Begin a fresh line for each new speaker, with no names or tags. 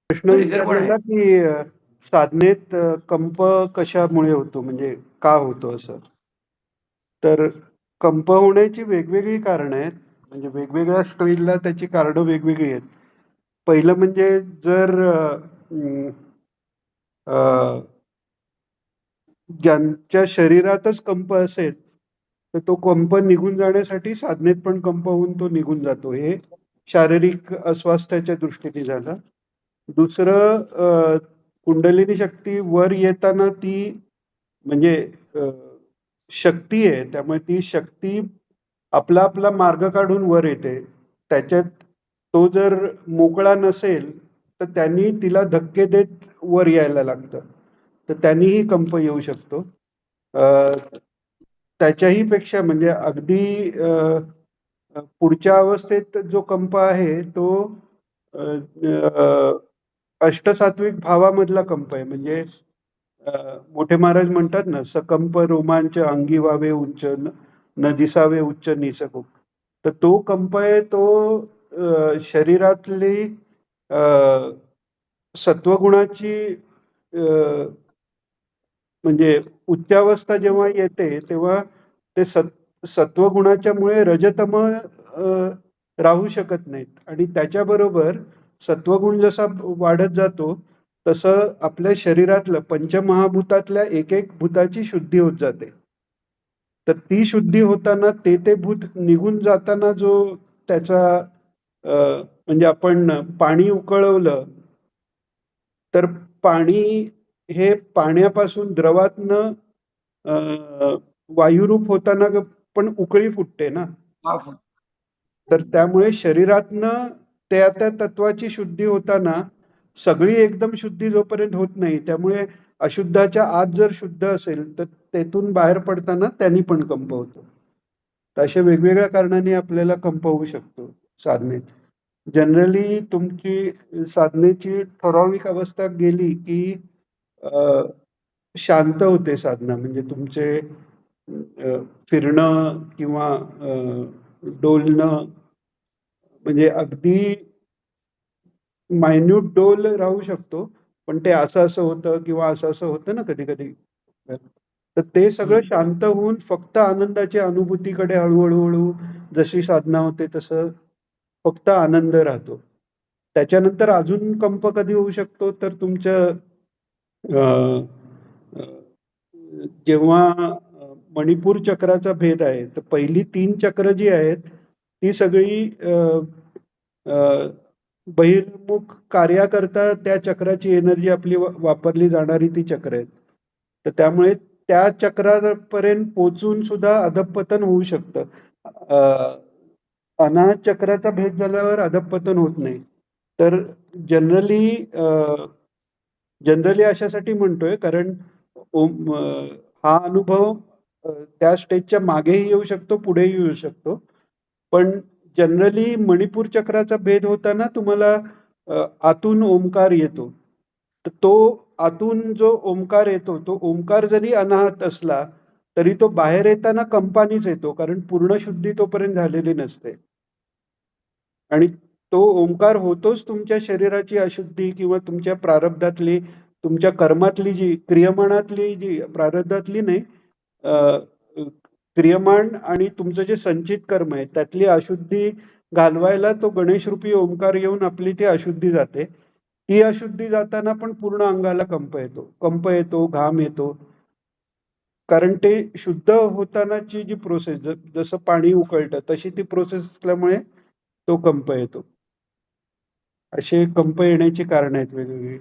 प्रश्न विचारलेला की साधनेत कंप कशामुळे होतो, म्हणजे का होतो असं. तर कंप होण्याची वेगवेगळी कारणं आहेत. म्हणजे वेगवेगळ्या स्टेजला त्याची कारणं वेगवेगळी आहेत. पहिलं म्हणजे जर ज्यांच्या शरीरातच कंप असेल तर तो कंप निघून जाण्यासाठी साधनेत पण कंप होऊन तो निघून जातो. हे शारीरिक अस्वास्थ्याच्या दृष्टीने झालं. दुसरं, कुंडलिनी शक्ती वर येताना ती म्हणजे शक्ती आहे, त्यामुळे ती शक्ती आपला आपला मार्ग काढून वर येते. त्याच्यात तो जर मोकळा नसेल तर त्यांनी तिला धक्के देत वर यायला लागतं, तर त्यांनीही कंप येऊ शकतो. त्याच्याही पेक्षा म्हणजे अगदी पुढच्या अवस्थेत जो कंप आहे तो अष्टसात्विक भावामधला कंप आहे. म्हणजे मोठे महाराज म्हणतात ना, सकंप रोमांच अंगी व्हावे उंच, न दिसावे उच्च निसको. तर तो कंप आहे तो शरीरातली सत्वगुणाची म्हणजे उच्चावस्था जेव्हा येते तेव्हा ते सत्वगुणाच्या मुळे रजतम राहू शकत नाहीत, आणि त्याच्याबरोबर सत्वगुण जसा वाढत जातो तसं आपल्या शरीरातलं पंचमहाभूतातल्या एक एक भूताची शुद्धी होत जाते. तर ती शुद्धी होताना ते भूत निघून जाताना जो त्याचा म्हणजे आपण पाणी उकळवलं तर पाणी हे पाण्यापासून द्रवातनं वायुरूप होताना पण उकळी फुटते ना. तर त्यामुळे शरीरातनं त्या तत्वाची शुद्धी होताना सगळी एकदम शुद्धी जोपर्यंत होत नाही, त्यामुळे अशुद्धाच्या आत जर शुद्ध असेल तर तेथून बाहेर पडताना त्यांनी पण कंप होतो. तर अशा वेगवेगळ्या कारणाने आपल्याला कंप होऊ शकतो साधनेत. जनरली तुमची साधनेची ठराविक अवस्था गेली की शांत होते साधना. म्हणजे तुमचे फिरणं किंवा डोलणं म्हणजे अगदी मायन्यूट डोल राहू शकतो, पण ते असं असं होतं किंवा असं असं होतं ना कधी कधी. तर ते सगळं शांत होऊन फक्त आनंदाच्या अनुभूतीकडे हळूहळू जशी साधना होते तसं फक्त आनंद राहतो. त्याच्यानंतर अजून कंप कधी होऊ शकतो तर तुमचं जेव्हा मणिपूर चक्राचा भेद आहे, तर पहिली 3 चक्र जी आहेत ती सगळी बहिर्मुख कार्याकरता त्या चक्राची एनर्जी आपली वापरली जाणारी ती चक्र आहेत. तर त्यामुळे त्या चक्रापर्यंत पोचून सुद्धा अधःपतन होऊ शकतं. अनाहत चक्राचा भेद झाल्यावर अधःपतन होत नाही. तर जनरली अशासाठी म्हणतोय कारण हा अनुभव त्या स्टेजच्या मागेही येऊ शकतो, पुढेही येऊ शकतो. पण जनरली मणिपूर चक्राचा भेद होताना तुम्हाला आतून ओंकार येतो. तर तो आतून जो ओंकार येतो, तो ओंकार जरी अनाहत असला तरी तो बाहेर येताना कंपानीच येतो, कारण पूर्ण शुद्धी तोपर्यंत झालेली नसते. आणि तो ओंकार होतोच तुमच्या शरीराची अशुद्धी किंवा तुमच्या प्रारब्धातली, तुमच्या कर्मातली जी क्रियमाणातली जी प्रारब्धातली नाही, क्रियमाण आणि तुमचं जे संचित कर्म आहे त्यातली अशुद्धी घालवायला तो गणेश रूपी ओंकार येऊन आपली ती अशुद्धी जाते. ती अशुद्धी जाताना पण पूर्ण अंगाला कंप येतो, घाम येतो. कारण ते शुद्ध होतानाची जी प्रोसेस, जसं पाणी उकळतं तशी ती प्रोसेस असल्यामुळे तो कंप येतो. असे कंप येण्याची कारण आहेत वेगवेगळी.